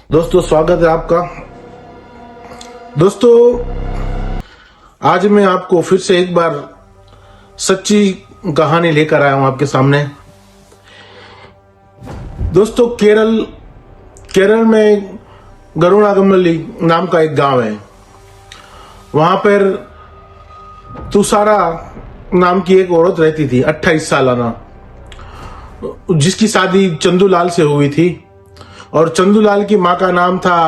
दोस्तों स्वागत है आपका। दोस्तों आज मैं आपको फिर से एक बार सच्ची कहानी लेकर आया हूं आपके सामने। दोस्तों केरल में गरुणागमल्ली नाम का एक गांव है। वहां पर तुषारा नाम की एक औरत रहती थी, 28 सालाना, जिसकी शादी चंदूलाल से हुई थी और चंदूलाल की मां का नाम था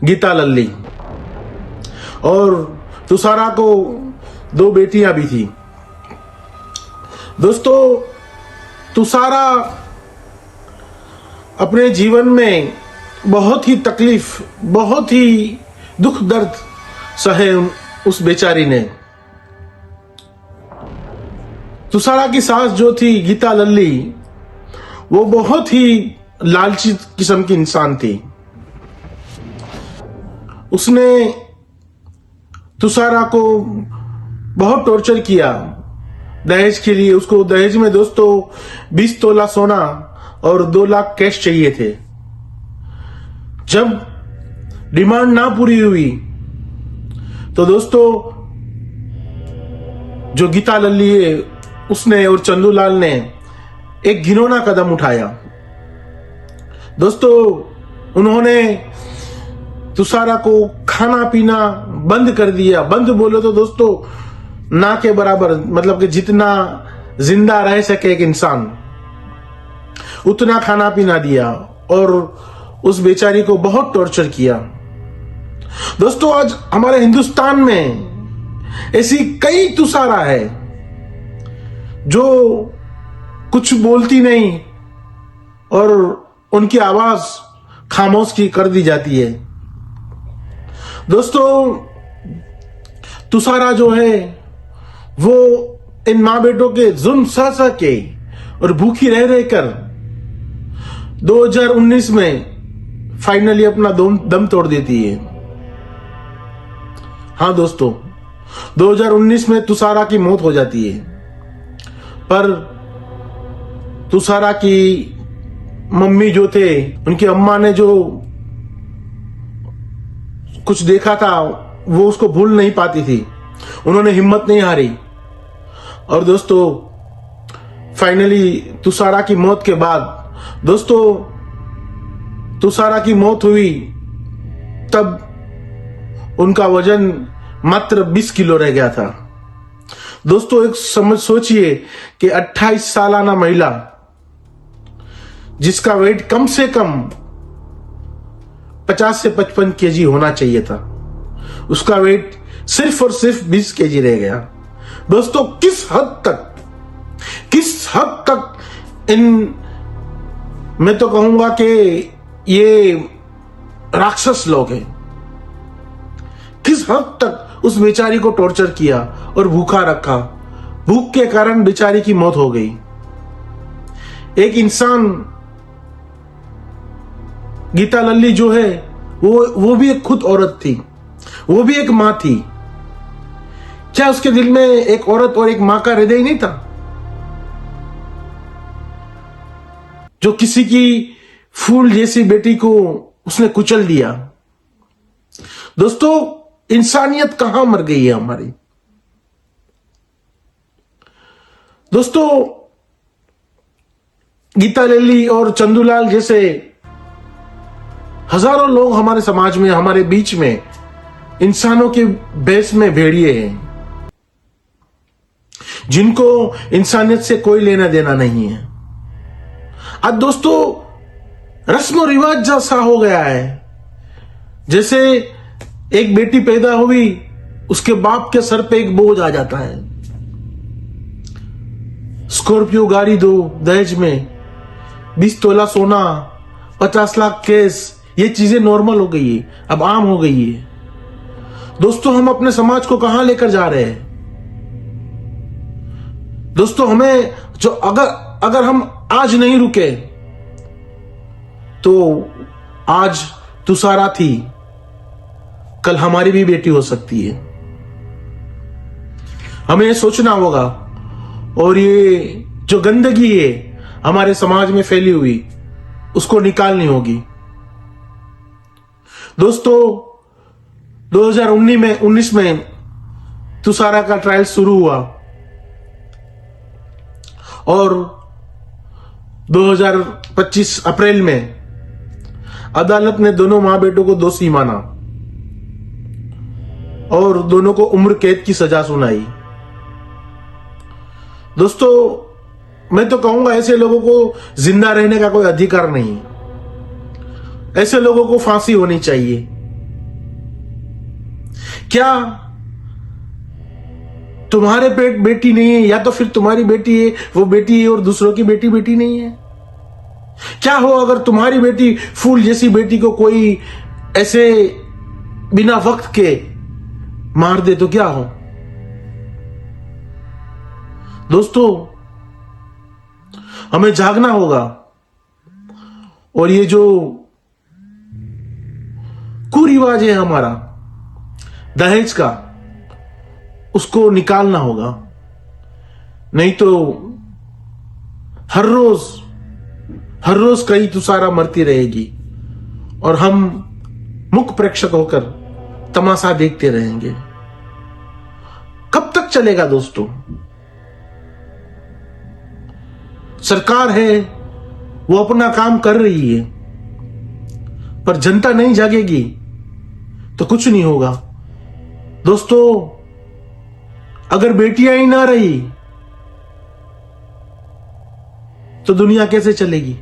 गीता लल्ली और तुषारा को 2 बेटियां भी थी। दोस्तों तुषारा अपने जीवन में बहुत ही तकलीफ, बहुत ही दुख दर्द सहे उस बेचारी ने। तुषारा की सास जो थी गीता लल्ली, वो बहुत ही लालची किस्म की इंसान थी। उसने तुषारा को बहुत टॉर्चर किया दहेज के लिए। उसको दहेज में दोस्तों 20 तोला सोना और 2 लाख कैश चाहिए थे। जब डिमांड ना पूरी हुई तो दोस्तों जो गीता लल्ली है उसने और चंदूलाल ने एक घिनौना कदम उठाया। दोस्तों उन्होंने तुषारा को खाना पीना बंद कर दिया। बंद बोलो तो दोस्तों ना के बराबर, मतलब कि जितना जिंदा रह सके एक इंसान उतना खाना पीना दिया और उस बेचारी को बहुत टॉर्चर किया। दोस्तों आज हमारे हिंदुस्तान में ऐसी कई तुषारा है जो कुछ बोलती नहीं और उनकी आवाज खामोश की कर दी जाती है। दोस्तों तुषारा जो है वो इन मां बेटों के जुल्म सह के और भूखी रह रहकर 2019 में फाइनली अपना दम तोड़ देती है। हाँ दोस्तों 2019 में तुषारा की मौत हो जाती है, पर तुषारा की मम्मी जो थे, उनकी अम्मा ने जो कुछ देखा था वो उसको भूल नहीं पाती थी। उन्होंने हिम्मत नहीं हारी और दोस्तों फाइनली तुषारा की मौत के बाद, दोस्तों तुषारा की मौत हुई तब उनका वजन मात्र 20 किलो रह गया था। दोस्तों एक सोचिए कि 28 सालाना महिला जिसका वेट कम से कम 50 से 55 केजी होना चाहिए था, उसका वेट सिर्फ और सिर्फ 20 केजी रह गया। दोस्तों किस हद तक इन, मैं तो कहूंगा कि ये राक्षस लोग हैं, किस हद तक उस बेचारी को टॉर्चर किया और भूखा रखा। भूख के कारण बेचारी की मौत हो गई। एक इंसान गीता लल्ली जो है वो भी एक खुद औरत थी, वो भी एक मां थी। क्या उसके दिल में एक औरत और एक मां का हृदय नहीं था जो किसी की फूल जैसी बेटी को उसने कुचल दिया? दोस्तों इंसानियत कहां मर गई है हमारी? दोस्तों गीता लल्ली और चंदूलाल जैसे हजारों लोग हमारे समाज में, हमारे बीच में इंसानों के भेष में भेड़िए हैं जिनको इंसानियत से कोई लेना देना नहीं है। आज दोस्तों रस्म रिवाज जैसा हो गया है, जैसे एक बेटी पैदा हुई उसके बाप के सर पे एक बोझ आ जाता है। स्कॉर्पियो गाड़ी दो दहेज में, 20 तोला सोना, 50 लाख केस, ये चीजें नॉर्मल हो गई है, अब आम हो गई है। दोस्तों हम अपने समाज को कहां लेकर जा रहे हैं? दोस्तों हमें जो अगर हम आज नहीं रुके तो आज तुषारा थी, कल हमारी भी बेटी हो सकती है। हमें ये सोचना होगा और ये जो गंदगी है हमारे समाज में फैली हुई उसको निकालनी होगी। दोस्तों 2019 में तुषारा का ट्रायल शुरू हुआ और 2025 अप्रैल में अदालत ने दोनों मां बेटों को दोषी माना और दोनों को उम्र कैद की सजा सुनाई। दोस्तों मैं तो कहूंगा ऐसे लोगों को जिंदा रहने का कोई अधिकार नहीं, ऐसे लोगों को फांसी होनी चाहिए। क्या तुम्हारे पेट बेटी नहीं है, या तो फिर तुम्हारी बेटी है वो बेटी है और दूसरों की बेटी बेटी नहीं है? क्या हो अगर तुम्हारी बेटी फूल जैसी बेटी को कोई ऐसे बिना वक्त के मार दे तो क्या हो? दोस्तों हमें जागना होगा और ये जो कुरिवाज है हमारा दहेज का, उसको निकालना होगा। नहीं तो हर रोज कई तुषारा मरती रहेगी और हम मुख्य प्रेक्षक होकर तमाशा देखते रहेंगे। कब तक चलेगा दोस्तों? सरकार है वो अपना काम कर रही है, पर जनता नहीं जागेगी तो कुछ नहीं होगा। दोस्तों अगर बेटियां ही ना रही तो दुनिया कैसे चलेगी?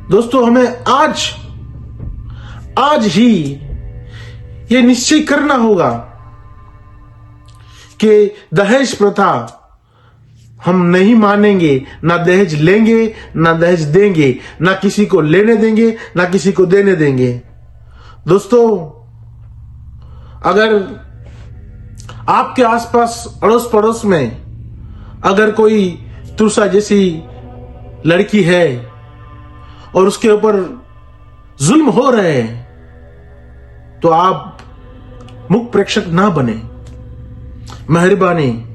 दोस्तों हमें आज ही यह निश्चय करना होगा कि दहेज प्रथा हम नहीं मानेंगे, ना दहेज लेंगे ना दहेज देंगे, ना किसी को लेने देंगे ना किसी को देने देंगे। दोस्तों अगर आपके आसपास अड़ोस पड़ोस में अगर कोई तुषा जैसी लड़की है और उसके ऊपर जुल्म हो रहे हैं तो आप मुख्य प्रेक्षक ना बने, मेहरबानी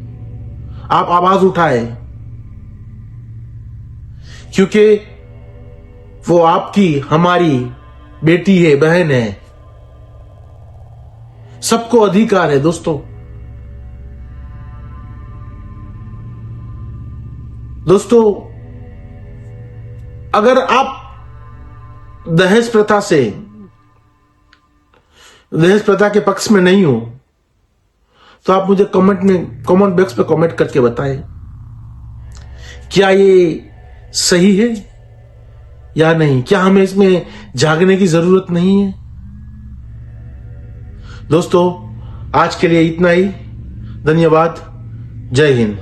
आप आवाज उठाए, क्योंकि वो आपकी हमारी बेटी है, बहन है, सबको अधिकार है। दोस्तों अगर आप दहेज प्रथा के पक्ष में नहीं हो तो आप मुझे कमेंट बॉक्स पे कमेंट करके बताएं, क्या ये सही है या नहीं? क्या हमें इसमें जागने की जरूरत नहीं है? दोस्तों आज के लिए इतना ही। धन्यवाद। जय हिंद।